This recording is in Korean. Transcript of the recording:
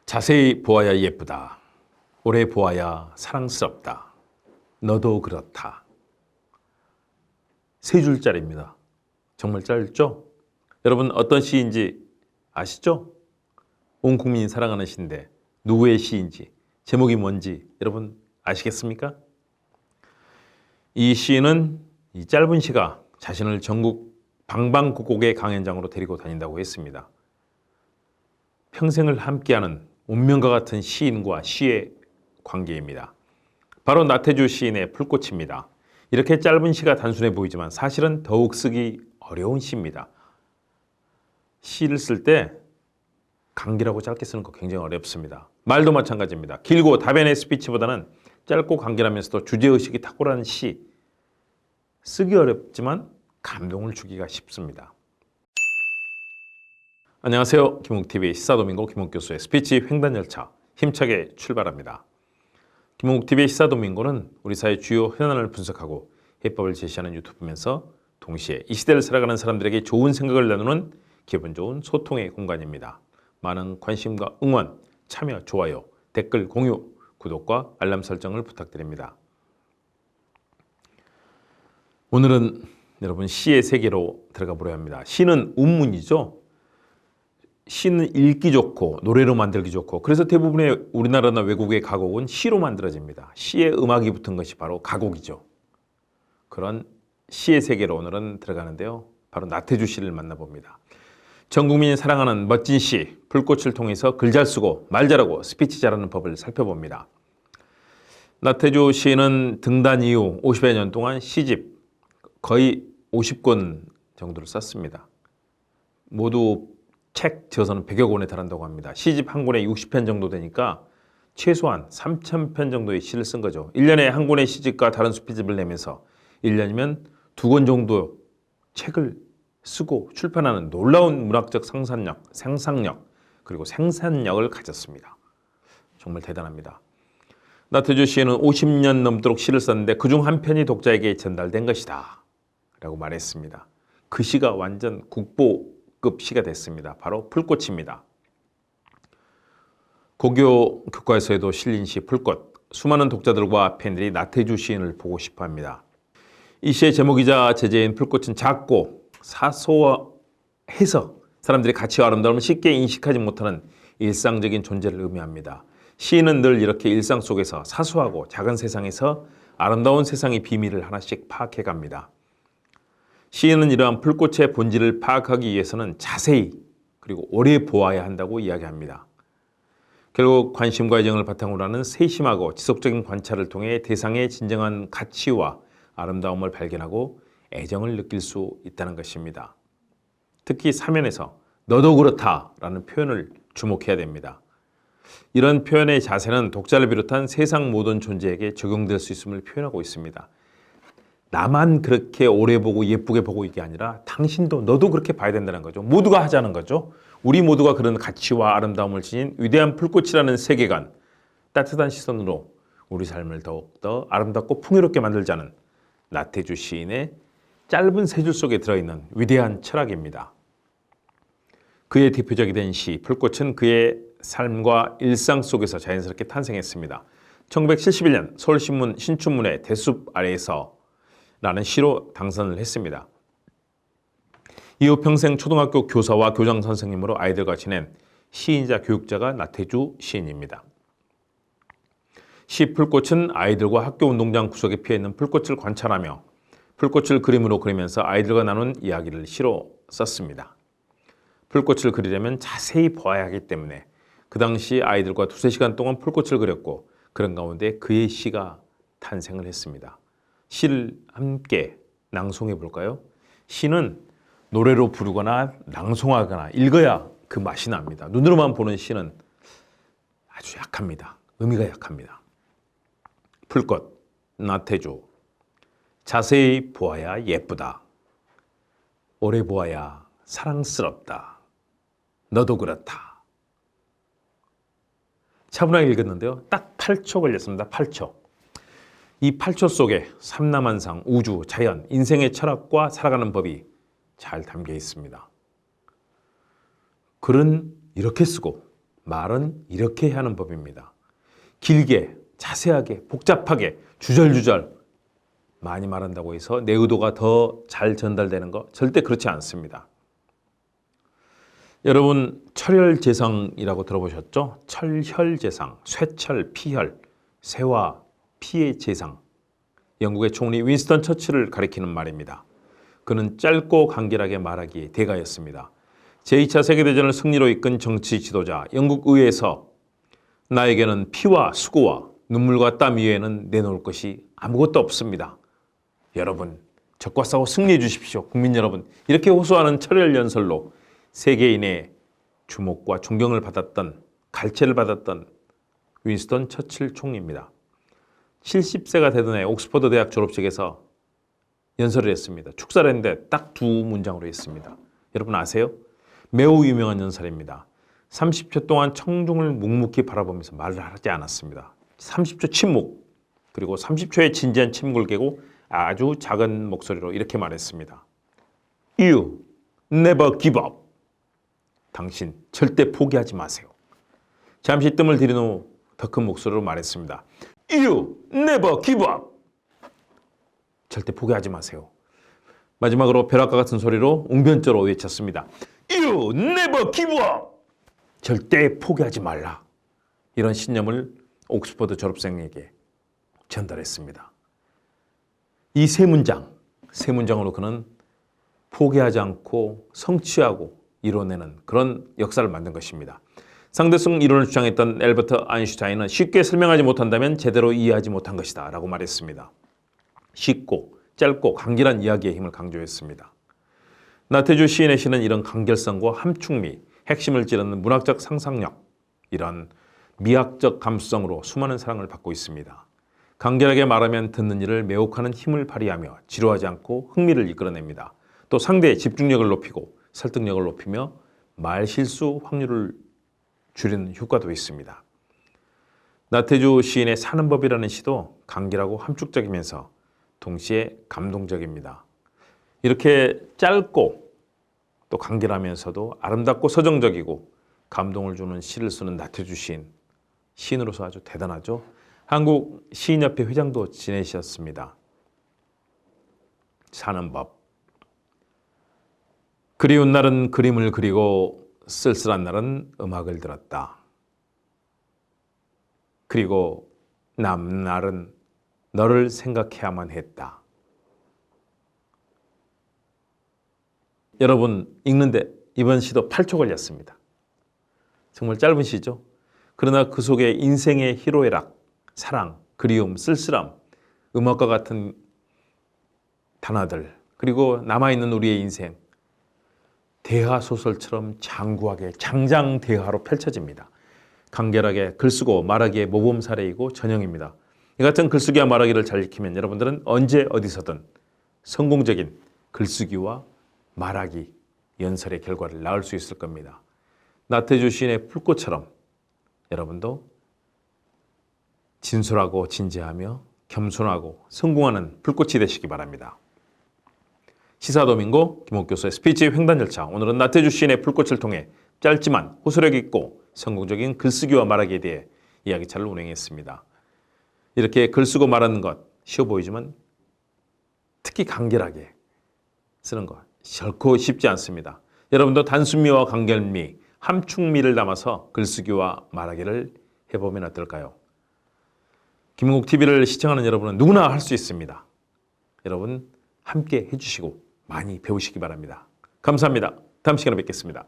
자세히 보아야 예쁘다. 오래 보아야 사랑스럽다. 너도 그렇다. 세 줄짜리입니다. 정말 짧죠? 여러분 어떤 시인지 아시죠? 온 국민이 사랑하는 시인데 누구의 시인지, 제목이 뭔지 여러분 아시겠습니까? 이 시인은 이 짧은 시가 자신을 전국 방방곡곡의 강연장으로 데리고 다닌다고 했습니다. 평생을 함께하는 운명과 같은 시인과 시의 관계입니다. 바로 나태주 시인의 풀꽃입니다. 이렇게 짧은 시가 단순해 보이지만 사실은 더욱 쓰기 어려운 시입니다. 시를 쓸 때 강기라고 짧게 쓰는 거 굉장히 어렵습니다. 말도 마찬가지입니다. 길고 답변의 스피치보다는 짧고 간결하면서도 주제의식이 탁월한 시, 쓰기 어렵지만 감동을 주기가 쉽습니다. 안녕하세요. 김웅TV 시사도민고 김웅교수의 스피치 횡단열차 힘차게 출발합니다. 김웅TV 시사도민고는 우리 사회 주요 현안을 분석하고 해법을 제시하는 유튜브면서 동시에 이 시대를 살아가는 사람들에게 좋은 생각을 나누는 기분 좋은 소통의 공간입니다. 많은 관심과 응원, 참여, 좋아요, 댓글, 공유, 구독과 알람 설정을 부탁드립니다. 오늘은 여러분 시의 세계로 들어가 보려 합니다. 시는 운문이죠. 시는 읽기 좋고 노래로 만들기 좋고 그래서 대부분의 우리나라나 외국의 가곡은 시로 만들어집니다. 시에 음악이 붙은 것이 바로 가곡이죠. 그런 시의 세계로 오늘은 들어가는데요. 바로 나태주 시를 만나봅니다. 전 국민이 사랑하는 멋진 시, 불꽃을 통해서 글 잘 쓰고 말 잘하고 스피치 잘하는 법을 살펴봅니다. 나태주 시인은 등단 이후 50여 년 동안 시집 거의 50권 정도를 썼습니다. 모두 책 저서는 100여 권에 달한다고 합니다. 시집 한 권에 60편 정도 되니까 최소한 3,000편 정도의 시를 쓴 거죠. 1년에 한 권의 시집과 다른 수필집을 내면서 1년이면 2권 정도 책을 쓰고 출판하는 놀라운 문학적 상상력, 그리고 생산력을 가졌습니다. 정말 대단합니다. 나태주 시인은 50년 넘도록 시를 썼는데 그중 한 편이 독자에게 전달된 것이다 라고 말했습니다. 그 시가 완전 국보급 시가 됐습니다. 바로 풀꽃입니다. 고교 교과서에도 실린 시 풀꽃. 수많은 독자들과 팬들이 나태주 시인을 보고 싶어 합니다. 이 시의 제목이자 제재인 풀꽃은 작고 사소해서 사람들이 가치와 아름다움을 쉽게 인식하지 못하는 일상적인 존재를 의미합니다. 시인은 늘 이렇게 일상 속에서 사소하고 작은 세상에서 아름다운 세상의 비밀을 하나씩 파악해 갑니다. 시인은 이러한 풀꽃의 본질을 파악하기 위해서는 자세히 그리고 오래 보아야 한다고 이야기합니다. 결국 관심과 애정을 바탕으로 하는 세심하고 지속적인 관찰을 통해 대상의 진정한 가치와 아름다움을 발견하고 애정을 느낄 수 있다는 것입니다. 특히 사면에서 너도 그렇다 라는 표현을 주목해야 됩니다. 이런 표현의 자세는 독자를 비롯한 세상 모든 존재에게 적용될 수 있음을 표현하고 있습니다. 나만 그렇게 오래 보고 예쁘게 보고 이게 아니라 당신도 너도 그렇게 봐야 된다는 거죠. 모두가 하자는 거죠. 우리 모두가 그런 가치와 아름다움을 지닌 위대한 풀꽃이라는 세계관, 따뜻한 시선으로 우리 삶을 더욱더 아름답고 풍요롭게 만들자는 나태주 시인의 짧은 세 줄 속에 들어있는 위대한 철학입니다. 그의 대표적이 된 시 풀꽃은 그의 삶과 일상 속에서 자연스럽게 탄생했습니다. 1971년 서울신문 신춘문예 대숲 아래에서 라는 시로 당선을 했습니다. 이후 평생 초등학교 교사와 교장 선생님으로 아이들과 지낸 시인자 교육자가 나태주 시인입니다. 시 풀꽃은 아이들과 학교 운동장 구석에 피어있는 풀꽃을 관찰하며 풀꽃을 그림으로 그리면서 아이들과 나눈 이야기를 시로 썼습니다. 풀꽃을 그리려면 자세히 보아야 하기 때문에 그 당시 아이들과 2~3시간 동안 풀꽃을 그렸고 그런 가운데 그의 시가 탄생을 했습니다. 시를 함께 낭송해 볼까요? 시는 노래로 부르거나 낭송하거나 읽어야 그 맛이 납니다. 눈으로만 보는 시는 아주 약합니다. 의미가 약합니다. 풀꽃, 나태주. 자세히 보아야 예쁘다. 오래 보아야 사랑스럽다. 너도 그렇다. 차분하게 읽었는데요. 딱 8초 걸렸습니다. 8초. 이 8초 속에 삼라만상, 우주, 자연, 인생의 철학과 살아가는 법이 잘 담겨 있습니다. 글은 이렇게 쓰고 말은 이렇게 해야 하는 법입니다. 길게, 자세하게, 복잡하게, 주절주절 많이 말한다고 해서 내 의도가 더 잘 전달되는 거 절대 그렇지 않습니다. 여러분 철혈제상이라고 들어보셨죠? 철혈제상, 쇠철, 피혈, 쇠와 피의 제상. 영국의 총리 윈스턴 처칠을 가리키는 말입니다. 그는 짧고 간결하게 말하기에 대가였습니다. 제2차 세계대전을 승리로 이끈 정치 지도자, 영국 의회에서 나에게는 피와 수고와 눈물과 땀 이외에는 내놓을 것이 아무것도 없습니다. 여러분, 적과 싸워 승리해 주십시오. 국민 여러분, 이렇게 호소하는 철혈연설로 세계인의 주목과 존경을 받았던, 갈채를 받았던 윈스턴 처칠 총리입니다. 70세가 되던 해 옥스퍼드 대학 졸업식에서 연설을 했습니다. 축사를 했는데 딱 두 문장으로 했습니다. 여러분 아세요? 매우 유명한 연설입니다. 30초 동안 청중을 묵묵히 바라보면서 말을 하지 않았습니다. 30초 침묵, 그리고 30초의 진지한 침묵을 깨고 아주 작은 목소리로 이렇게 말했습니다. You never give up. 당신 절대 포기하지 마세요. 잠시 뜸을 들인 후 더 큰 목소리로 말했습니다. You never give up. 절대 포기하지 마세요. 마지막으로 벼락과 같은 소리로 웅변조로 외쳤습니다. You never give up. 절대 포기하지 말라. 이런 신념을 옥스퍼드 졸업생에게 전달했습니다. 이 세 문장으로 그는 포기하지 않고 성취하고 이뤄내는 그런 역사를 만든 것입니다. 상대성 이론을 주장했던 엘버트 아인슈타인은 쉽게 설명하지 못한다면 제대로 이해하지 못한 것이다 라고 말했습니다. 쉽고 짧고 간결한 이야기의 힘을 강조했습니다. 나태주 시인의 시는 이런 간결성과 함축미, 핵심을 찌르는 문학적 상상력, 이런 미학적 감수성으로 수많은 사랑을 받고 있습니다. 간결하게 말하면 듣는 이를 매혹하는 힘을 발휘하며 지루하지 않고 흥미를 이끌어냅니다. 또 상대의 집중력을 높이고 설득력을 높이며 말 실수 확률을 줄이는 효과도 있습니다. 나태주 시인의 사는 법이라는 시도 간결하고 함축적이면서 동시에 감동적입니다. 이렇게 짧고 또 간결하면서도 아름답고 서정적이고 감동을 주는 시를 쓰는 나태주 시인, 시인으로서 아주 대단하죠. 한국 시인협회 회장도 지내셨습니다. 사는 법. 그리운 날은 그림을 그리고 쓸쓸한 날은 음악을 들었다. 그리고 남는 날은 너를 생각해야만 했다. 여러분 읽는데 이번 시도 8초 걸렸습니다. 정말 짧은 시죠. 그러나 그 속에 인생의 희로애락, 사랑, 그리움, 쓸쓸함, 음악과 같은 단어들, 그리고 남아있는 우리의 인생, 대하소설처럼 장구하게 장장대하로 펼쳐집니다. 간결하게 글쓰고 말하기의 모범 사례이고 전형입니다. 이 같은 글쓰기와 말하기를 잘 익히면 여러분들은 언제 어디서든 성공적인 글쓰기와 말하기, 연설의 결과를 낳을 수 있을 겁니다. 나태주 시인의 풀꽃처럼 여러분도 진솔하고 진지하며 겸손하고 성공하는 불꽃이 되시기 바랍니다. 시사도민고 김옥교수의 스피치 횡단열차. 오늘은 나태주 시인의 불꽃을 통해 짧지만 호소력 있고 성공적인 글쓰기와 말하기에 대해 이야기차를 운행했습니다. 이렇게 글쓰고 말하는 것 쉬워 보이지만 특히 간결하게 쓰는 것 결코 쉽지 않습니다. 여러분도 단순미와 간결미, 함축미를 담아서 글쓰기와 말하기를 해보면 어떨까요? 김국TV를 시청하는 여러분은 누구나 할 수 있습니다. 여러분 함께 해주시고 많이 배우시기 바랍니다. 감사합니다. 다음 시간에 뵙겠습니다.